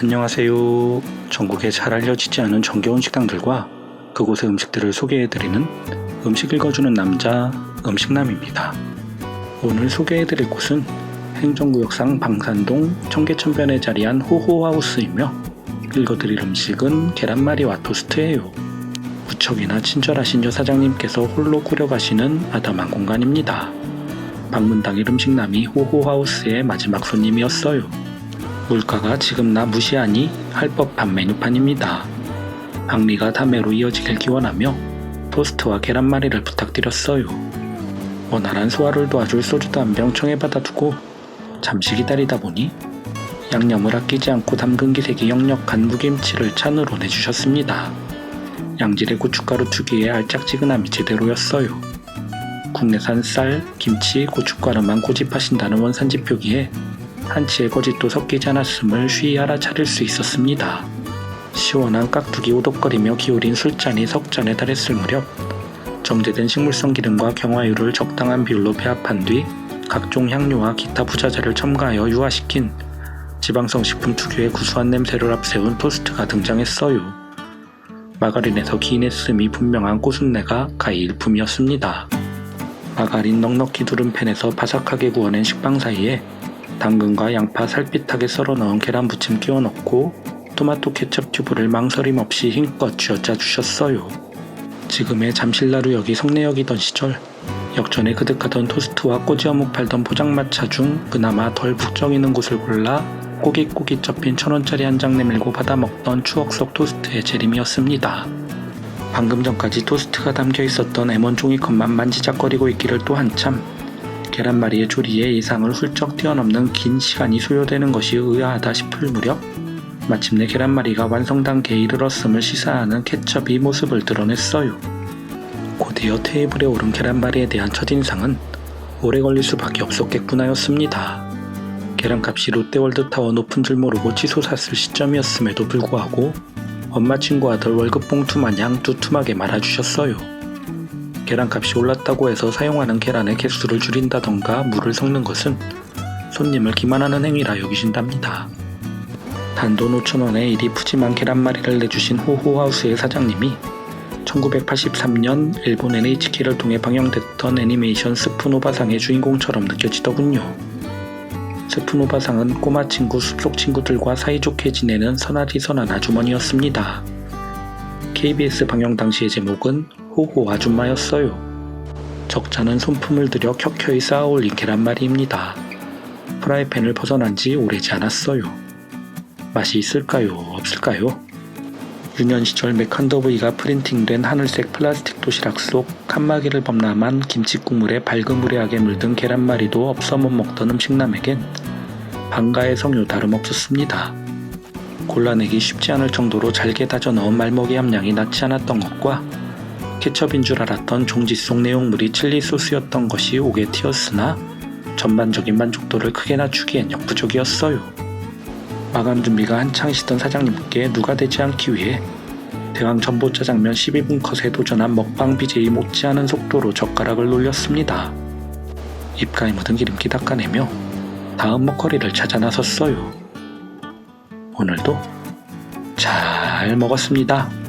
안녕하세요. 전국에 잘 알려지지 않은 정겨운 식당들과 그곳의 음식들을 소개해드리는 음식 읽어주는 남자 음식남입니다. 오늘 소개해드릴 곳은 행정구역상 방산동 청계천변에 자리한 호호하우스이며 읽어드릴 음식은 계란말이와 토스트예요. 무척이나 친절하신 여사장님께서 홀로 꾸려가시는 아담한 공간입니다. 방문 당일 음식남이 호호하우스의 마지막 손님이었어요. 물가가 지금 나 무시하니 할 법한 메뉴판입니다. 박리가 다매로 이어지길 기원하며 토스트와 계란말이를 부탁드렸어요. 원활한 소화를 도와줄 소주도 한 병 청해받아 두고 잠시 기다리다 보니 양념을 아끼지 않고 담근 기색이 역력한 무김치를 찬으로 내주셨습니다. 양질의 고춧가루 특유의 알짝지근함이 제대로였어요. 국내산 쌀, 김치, 고춧가루만 고집하신다는 원산지 표기에 한치의 거짓도 섞이지 않았음을 쉬이 알아차릴 수 있었습니다. 시원한 깍두기 오독거리며 기울인 술잔이 석잔에 달했을 무렵 정제된 식물성 기름과 경화유를 적당한 비율로 배합한 뒤 각종 향료와 기타 부자재를 첨가하여 유화시킨 지방성 식품 특유의 구수한 냄새를 앞세운 토스트가 등장했어요. 마가린에서 기인했음이 분명한 꼬순내가 가히 일품이었습니다. 마가린 넉넉히 두른 팬에서 바삭하게 구워낸 식빵 사이에 당근과 양파 살빛하게 썰어 넣은 계란 부침 끼워 넣고 토마토 케첩 튜브를 망설임 없이 힘껏 쥐어짜 주셨어요. 지금의 잠실나루역이 성내역이던 시절 역전에 그득하던 토스트와 꼬지어묵 팔던 포장마차 중 그나마 덜 북적이는 곳을 골라 꼬깃꼬깃 접힌 1,000원짜리 한 장 내밀고 받아 먹던 추억 속 토스트의 재림이었습니다. 방금 전까지 토스트가 담겨 있었던 M1 종이컵만 만지작거리고 있기를 또 한참 계란말이의 조리에 예상을 훌쩍 뛰어넘는 긴 시간이 소요되는 것이 의아하다 싶을 무렵 마침내 계란말이가 완성 단계에 이르렀음을 시사하는 케첩이 모습을 드러냈어요. 곧이어 테이블에 오른 계란말이에 대한 첫인상은 오래 걸릴 수밖에 없었겠구나였습니다. 계란값이 롯데월드타워 높은 줄 모르고 치솟았을 시점이었음에도 불구하고 엄마 친구 아들 월급 봉투 마냥 두툼하게 말아주셨어요. 계란값이 올랐다고 해서 사용하는 계란의 개수를 줄인다던가 물을 섞는 것은 손님을 기만하는 행위라 여기신답니다. 단돈 5,000원에 이리 푸짐한 계란말이를 내주신 호호하우스의 사장님이 1983년 일본 NHK를 통해 방영됐던 애니메이션 스푼오바상의 주인공처럼 느껴지더군요. 스푼오바상은 꼬마 친구 숲속 친구들과 사이좋게 지내는 선하디 선한 아주머니였습니다. KBS 방영 당시의 제목은 호호 아줌마였어요. 적잖은 손품을 들여 켜켜이 쌓아올린 계란말이입니다. 프라이팬을 벗어난 지 오래지 않았어요. 맛이 있을까요? 없을까요? 유년 시절 맥컨더브이가 프린팅된 하늘색 플라스틱 도시락 속 칸막이를 범람한 김치국물에 발그무레하게 물든 계란말이도 없어 못 먹던 음식남에겐 반가의 성유 다름없었습니다. 골라내기 쉽지 않을 정도로 잘게 다져 넣은 말먹이 함량이 낮지 않았던 것과 케첩인 줄 알았던 종지 속 내용물이 칠리 소스였던 것이 옥에 튀었으나 전반적인 만족도를 크게 낮추기엔 역부족이었어요. 마감 준비가 한창이시던 사장님께 누가 되지 않기 위해 대왕 전보짜장면 12분 컷에 도전한 먹방 BJ 못지않은 속도로 젓가락을 놀렸습니다. 입가에 묻은 기름기 닦아내며 다음 먹거리를 찾아 나섰어요. 오늘도 잘 먹었습니다.